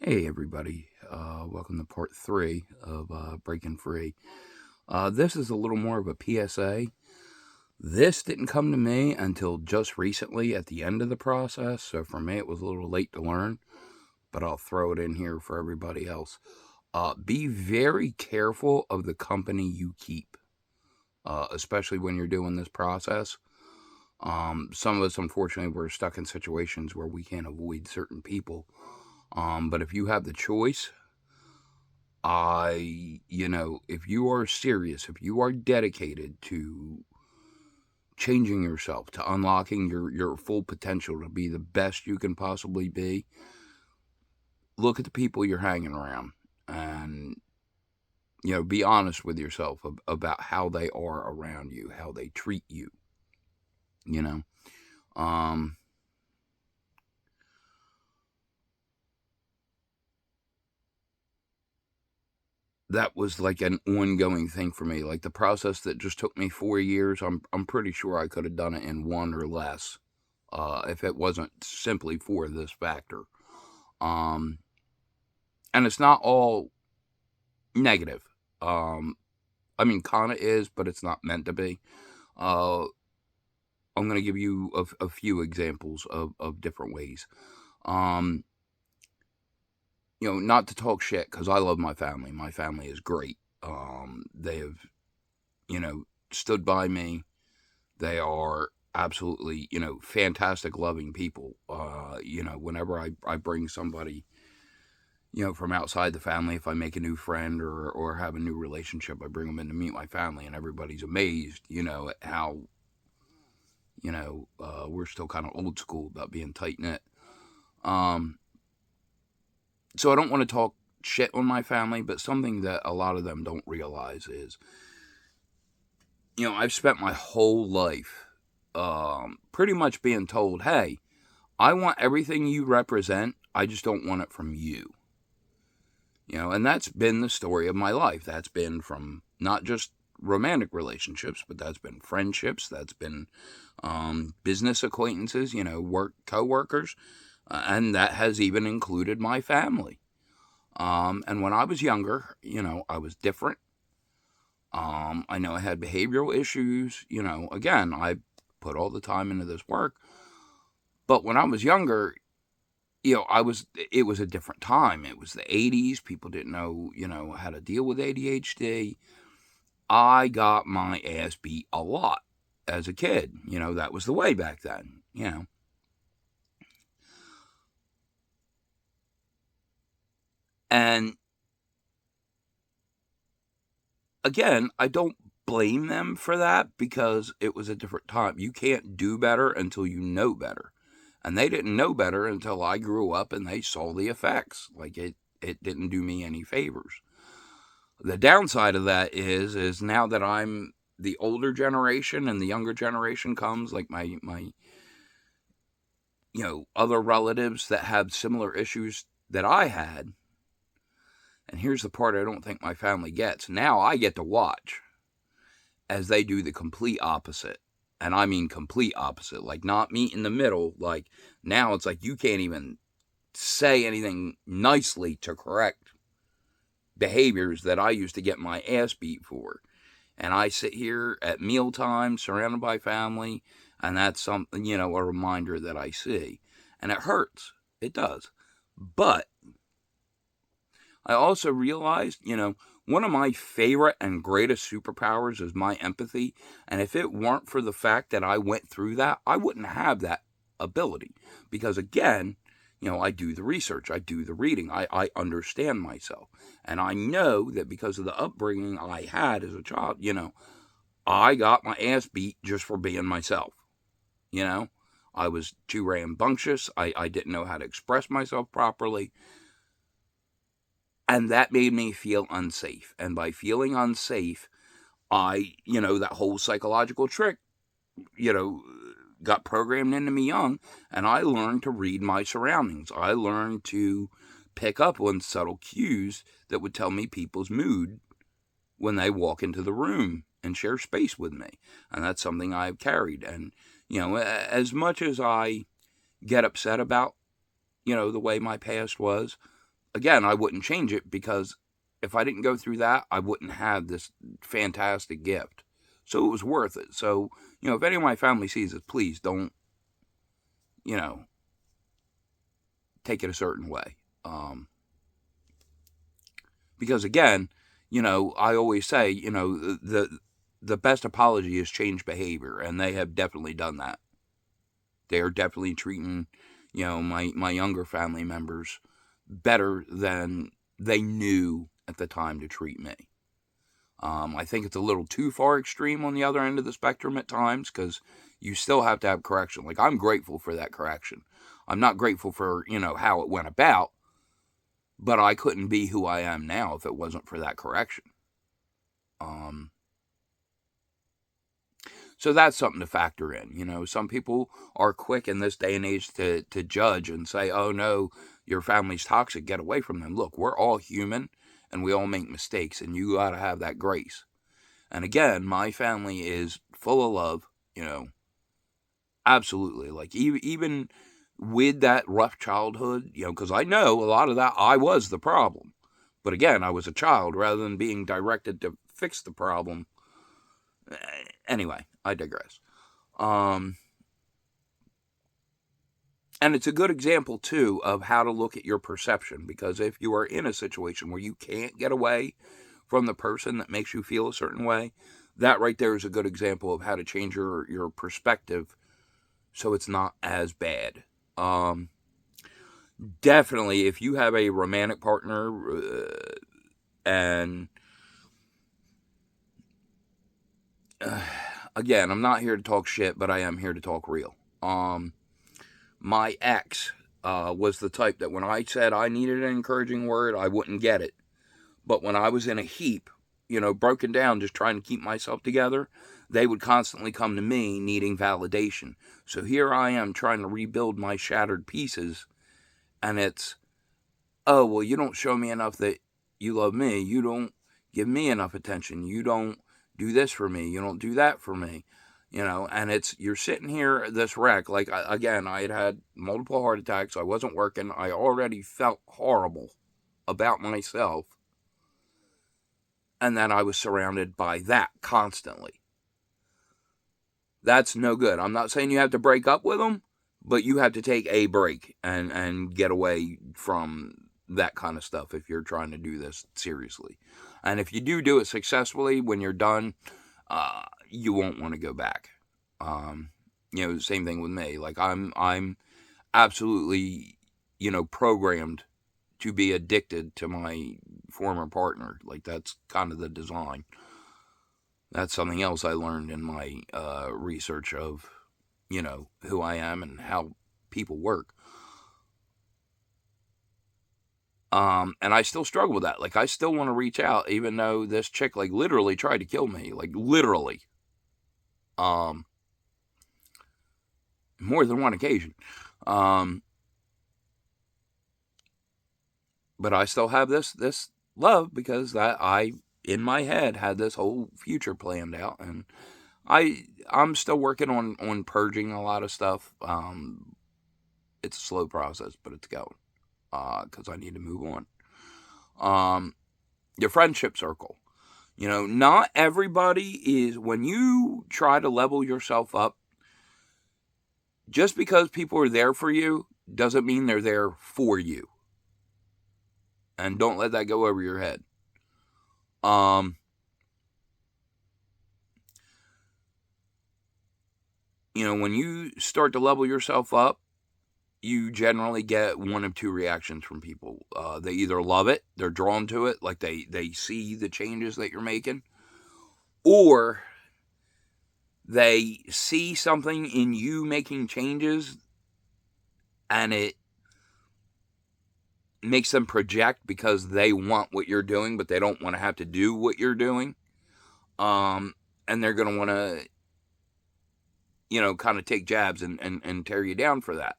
Hey everybody, welcome to part 3 of Breaking Free. This is a little more of a PSA. This didn't come to me until just recently at the end of the process, so for me it was a little late to learn, but I'll throw it in here for everybody else. Be very careful of the company you keep, especially when you're doing this process. Some of us, unfortunately, we're stuck in situations where we can't avoid certain people. But if you have the choice, if you are serious, if you are dedicated to changing yourself, to unlocking your full potential to be the best you can possibly be, look at the people you're hanging around and, be honest with yourself about how they are around you, how they treat you, you know. Um, that was like an ongoing thing for me. Like the process that just took me 4 years, I'm pretty sure I could have done it in one or less, if it wasn't simply for this factor. Um, and it's not all negative. Um, I mean, kind of is, but it's not meant to be. Uh, I'm going to give you a few examples of different ways. Um, not to talk shit because I love my family. My family is great. They have, you know, stood by me. They are absolutely, fantastic, loving people. Whenever I bring somebody, from outside the family, if I make a new friend or have a new relationship, I bring them in to meet my family, and everybody's amazed, at how, we're still kind of old school about being tight knit. Um, so I don't want to talk shit on my family, but something that a lot of them don't realize is, I've spent my whole life pretty much being told, hey, I want everything you represent. I just don't want it from you. And that's been the story of my life. That's been from not just romantic relationships, but that's been friendships. That's been business acquaintances, work coworkers, and that has even included my family. And when I was younger, I was different. I know I had behavioral issues. Again, I put all the time into this work. But when I was younger, it was a different time. It was the 80s. People didn't know, how to deal with ADHD. I got my ass beat a lot as a kid. That was the way back then. And again, I don't blame them for that because it was a different time. You can't do better until you know better. And they didn't know better until I grew up and they saw the effects. Like it didn't do me any favors. The downside of that is now that I'm the older generation and the younger generation comes, like my other relatives that have similar issues that I had. And here's the part I don't think my family gets. Now I get to watch as they do the complete opposite. And I mean complete opposite. Like not meet in the middle. Like now it's like you can't even say anything nicely to correct behaviors that I used to get my ass beat for. And I sit here at mealtime surrounded by family, and that's something, a reminder that I see. And it hurts. It does. But I also realized, one of my favorite and greatest superpowers is my empathy. And if it weren't for the fact that I went through that, I wouldn't have that ability. Because again, I do the research, I do the reading, I understand myself. And I know that because of the upbringing I had as a child, I got my ass beat just for being myself. I was too rambunctious. I didn't know how to express myself properly. And that made me feel unsafe. And by feeling unsafe, that whole psychological trick, you know, got programmed into me young. And I learned to read my surroundings. I learned to pick up on subtle cues that would tell me people's mood when they walk into the room and share space with me. And that's something I've carried. And, as much as I get upset about, the way my past was, again, I wouldn't change it, because if I didn't go through that, I wouldn't have this fantastic gift. So it was worth it. So, if any of my family sees it, please don't, you know, take it a certain way. Because again, I always say, the best apology is change behavior, and they have definitely done that. They are definitely treating, my younger family members better than they knew at the time to treat me. I think it's a little too far extreme on the other end of the spectrum at times, because you still have to have correction. Like, I'm grateful for that correction. I'm not grateful for, how it went about, but I couldn't be who I am now if it wasn't for that correction. So that's something to factor in. Some people are quick in this day and age to judge and say, oh no, your family's toxic, get away from them. Look, we're all human and we all make mistakes, and you got to have that grace. And again, my family is full of love, absolutely. Like, even with that rough childhood, because I know a lot of that, I was the problem. But again, I was a child rather than being directed to fix the problem. Anyway, I digress. And it's a good example, too, of how to look at your perception, because if you are in a situation where you can't get away from the person that makes you feel a certain way, that right there is a good example of how to change your perspective so it's not as bad. Definitely, if you have a romantic partner, and again, I'm not here to talk shit, but I am here to talk real. My ex was the type that when I said I needed an encouraging word, I wouldn't get it. But when I was in a heap, broken down, just trying to keep myself together, they would constantly come to me needing validation. So here I am trying to rebuild my shattered pieces, and it's, oh, well, you don't show me enough that you love me. You don't give me enough attention. You don't do this for me. You don't do that for me. And you're sitting here, this wreck. Like, again, I had multiple heart attacks. I wasn't working. I already felt horrible about myself. And then I was surrounded by that constantly. That's no good. I'm not saying you have to break up with them, but you have to take a break and get away from that kind of stuff if you're trying to do this seriously. And if you do it successfully, when you're done, you won't want to go back. Same thing with me. Like, I'm absolutely, programmed to be addicted to my former partner. Like, that's kind of the design. That's something else I learned in my research of, who I am and how people work. And I still struggle with that. Like, I still want to reach out, even though this chick, like, literally tried to kill me. Like, literally. More than one occasion. But I still have this love, because I, in my head, had this whole future planned out. And I'm still working on purging a lot of stuff. It's a slow process, but it's going. Because I need to move on. Your friendship circle. Not everybody is, when you try to level yourself up, just because people are there for you doesn't mean they're there for you. And don't let that go over your head. When you start to level yourself up, you generally get one of two reactions from people. They either love it, they're drawn to it, like they see the changes that you're making, or they see something in you making changes and it makes them project because they want what you're doing, but they don't want to have to do what you're doing. And they're going to want to, kind of take jabs and tear you down for that.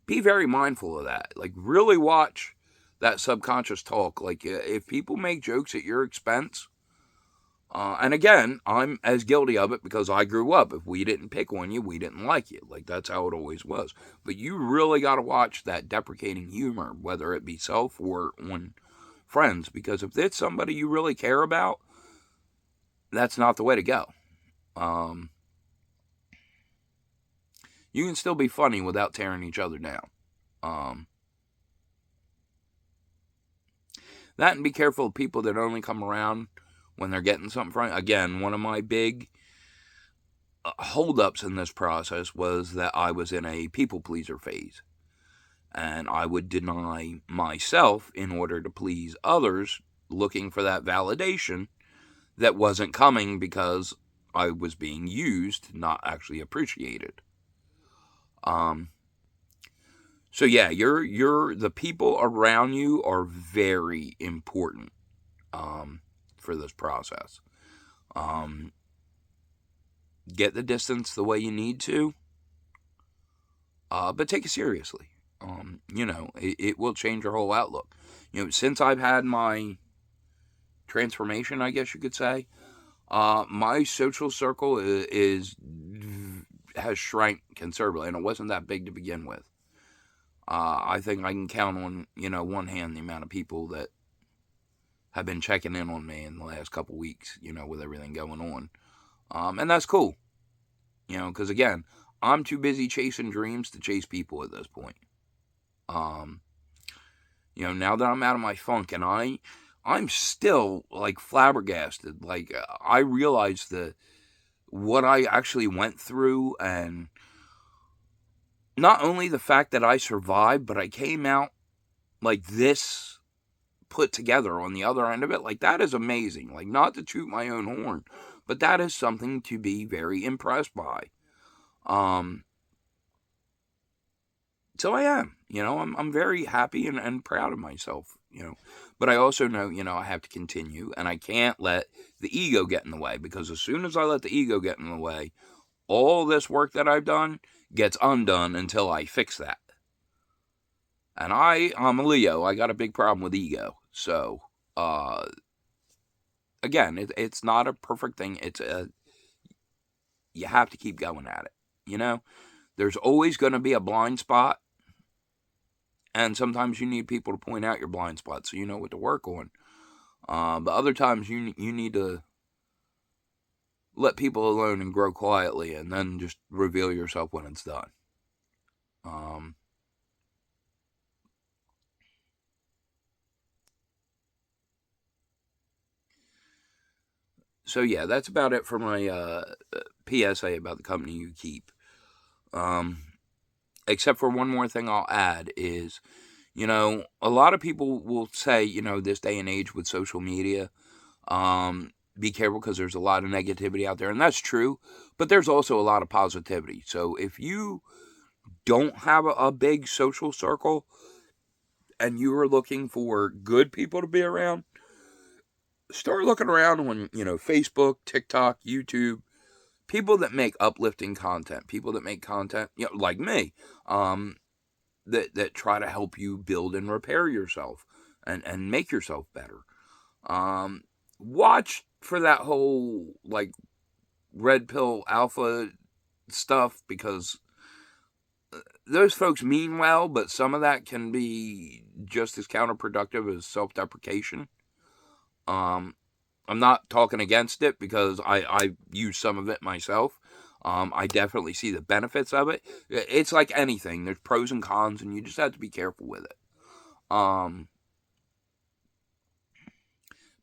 Be very mindful of that. Like, really watch that subconscious talk. Like, if people make jokes at your expense, And again, I'm as guilty of it because I grew up. If we didn't pick on you, we didn't like you. Like, that's how it always was. But you really got to watch that deprecating humor, whether it be self or on friends, because if it's somebody you really care about, that's not the way to go. You can still be funny without tearing each other down. That, and be careful of people that only come around when they're getting something from you. Again, one of my big holdups in this process was that I was in a people pleaser phase. And I would deny myself in order to please others, looking for that validation that wasn't coming because I was being used, not actually appreciated. So yeah, the people around you are very important for this process. Get the distance the way you need to, but take it seriously. It will change your whole outlook. Since I've had my transformation, I guess you could say, my social circle has shrank considerably, and it wasn't that big to begin with. I think I can count on, one hand the amount of people that have been checking in on me in the last couple weeks, with everything going on. And that's cool, because again, I'm too busy chasing dreams to chase people at this point. Now that I'm out of my funk, and I'm still like flabbergasted. Like, I realized what I actually went through, and not only the fact that I survived, but I came out like this, put together on the other end of it. Like, that is amazing. Like, not to toot my own horn, but that is something to be very impressed by. So I am, I'm very happy and proud of myself, but I also know, I have to continue, and I can't let the ego get in the way, because as soon as I let the ego get in the way, all this work that I've done gets undone until I fix that. And I'm a Leo. I got a big problem with ego. So, again, it's not a perfect thing. You have to keep going at it, There's always going to be a blind spot. And sometimes you need people to point out your blind spots so you know what to work on. But other times you need to let people alone and grow quietly, and then just reveal yourself when it's done. So yeah, that's about it for my PSA about the company you keep. Except for one more thing I'll add is, a lot of people will say, this day and age with social media, be careful because there's a lot of negativity out there. And that's true, but there's also a lot of positivity. So if you don't have a big social circle and you are looking for good people to be around, start looking around on, Facebook, TikTok, YouTube, people that make uplifting content, people that make content, like me, that try to help you build and repair yourself and make yourself better. Watch for that whole, like, red pill alpha stuff, because those folks mean well, but some of that can be just as counterproductive as self-deprecation. I'm not talking against it, because I use some of it myself. I definitely see the benefits of it. It's like anything. There's pros and cons, and you just have to be careful with it.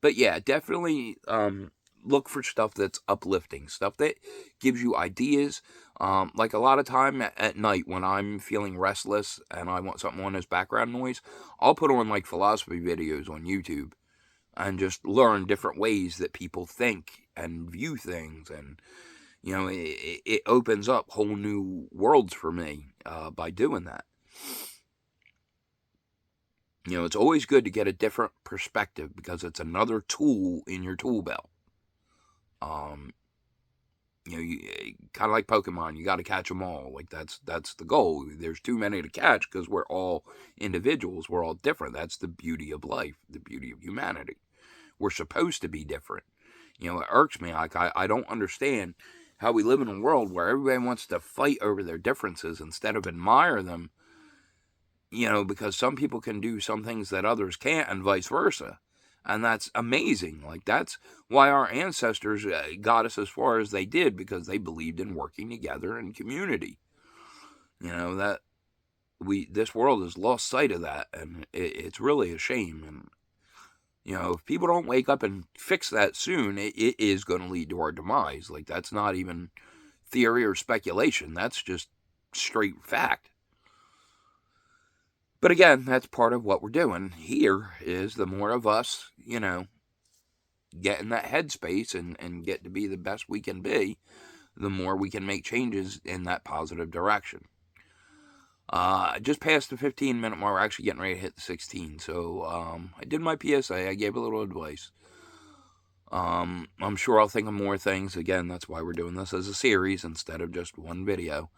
But yeah, definitely look for stuff that's uplifting, stuff that gives you ideas. Like, a lot of time at night when I'm feeling restless and I want something on as background noise, I'll put on like philosophy videos on YouTube and just learn different ways that people think and view things. And, it opens up whole new worlds for me by doing that. It's always good to get a different perspective, because it's another tool in your tool belt. Kind of like Pokemon, you got to catch them all. Like, that's the goal. There's too many to catch because we're all individuals. We're all different. That's the beauty of life, the beauty of humanity. We're supposed to be different. It irks me. Like, I don't understand how we live in a world where everybody wants to fight over their differences instead of admire them, because some people can do some things that others can't and vice versa. And that's amazing. Like, that's why our ancestors got us as far as they did, because they believed in working together in community. That this world has lost sight of that, and it's really a shame. And if people don't wake up and fix that soon, it is going to lead to our demise. Like, that's not even theory or speculation. That's just straight fact. But again, that's part of what we're doing here, is the more of us, get in that headspace and get to be the best we can be, the more we can make changes in that positive direction. Just past the 15-minute mark. We're actually getting ready to hit the 16. So I did my PSA. I gave a little advice. I'm sure I'll think of more things. Again, that's why we're doing this as a series instead of just one video.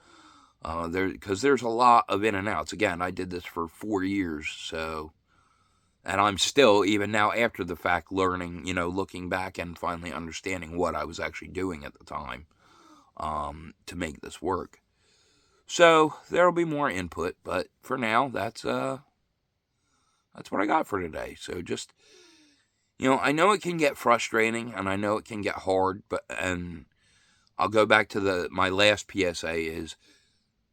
Because there's a lot of in and outs. Again, I did this for 4 years, and I'm still, even now after the fact, learning, looking back and finally understanding what I was actually doing at the time to make this work. So there'll be more input, but for now, that's what I got for today. So just, I know it can get frustrating, and I know it can get hard, and I'll go back to my last PSA is,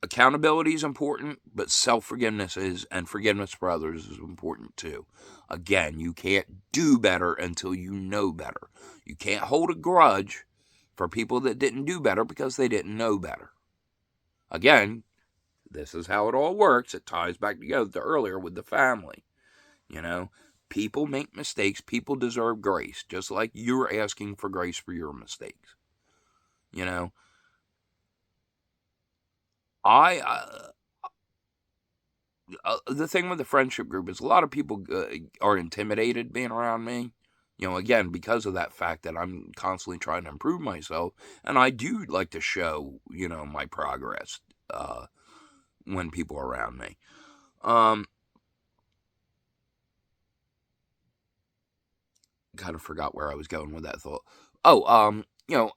accountability is important, but self-forgiveness and forgiveness for others is important too. Again, you can't do better until you know better. You can't hold a grudge for people that didn't do better because they didn't know better. Again, this is how it all works. It ties back together to earlier with the family. People make mistakes. People deserve grace, just like you're asking for grace for your mistakes. The thing with the friendship group is a lot of people are intimidated being around me. Again, because of that fact that I'm constantly trying to improve myself, and I do like to show, my progress when people are around me. Kind of forgot where I was going with that thought. Oh,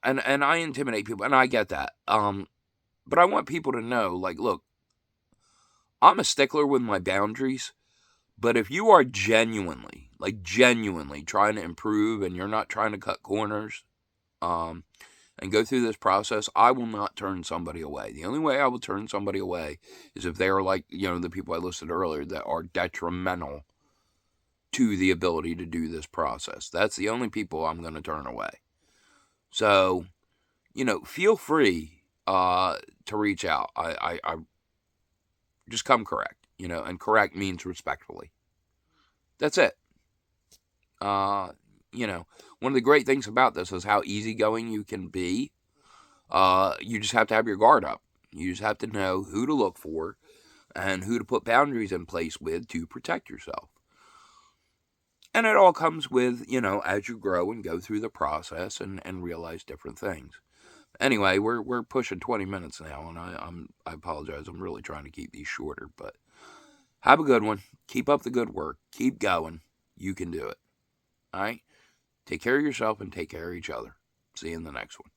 and I intimidate people, and I get that. But I want people to know, like, look, I'm a stickler with my boundaries, but if you are genuinely trying to improve and you're not trying to cut corners, and go through this process, I will not turn somebody away. The only way I will turn somebody away is if they are like, the people I listed earlier that are detrimental to the ability to do this process. That's the only people I'm going to turn away. So, feel free to reach out. I just come correct, and correct means respectfully. That's it. One of the great things about this is how easygoing you can be. You just have to have your guard up. You just have to know who to look for and who to put boundaries in place with to protect yourself. And it all comes with, as you grow and go through the process and realize different things. Anyway, we're pushing 20 minutes now, and I apologize. I'm really trying to keep these shorter, but have a good one. Keep up the good work. Keep going. You can do it. All right? Take care of yourself and take care of each other. See you in the next one.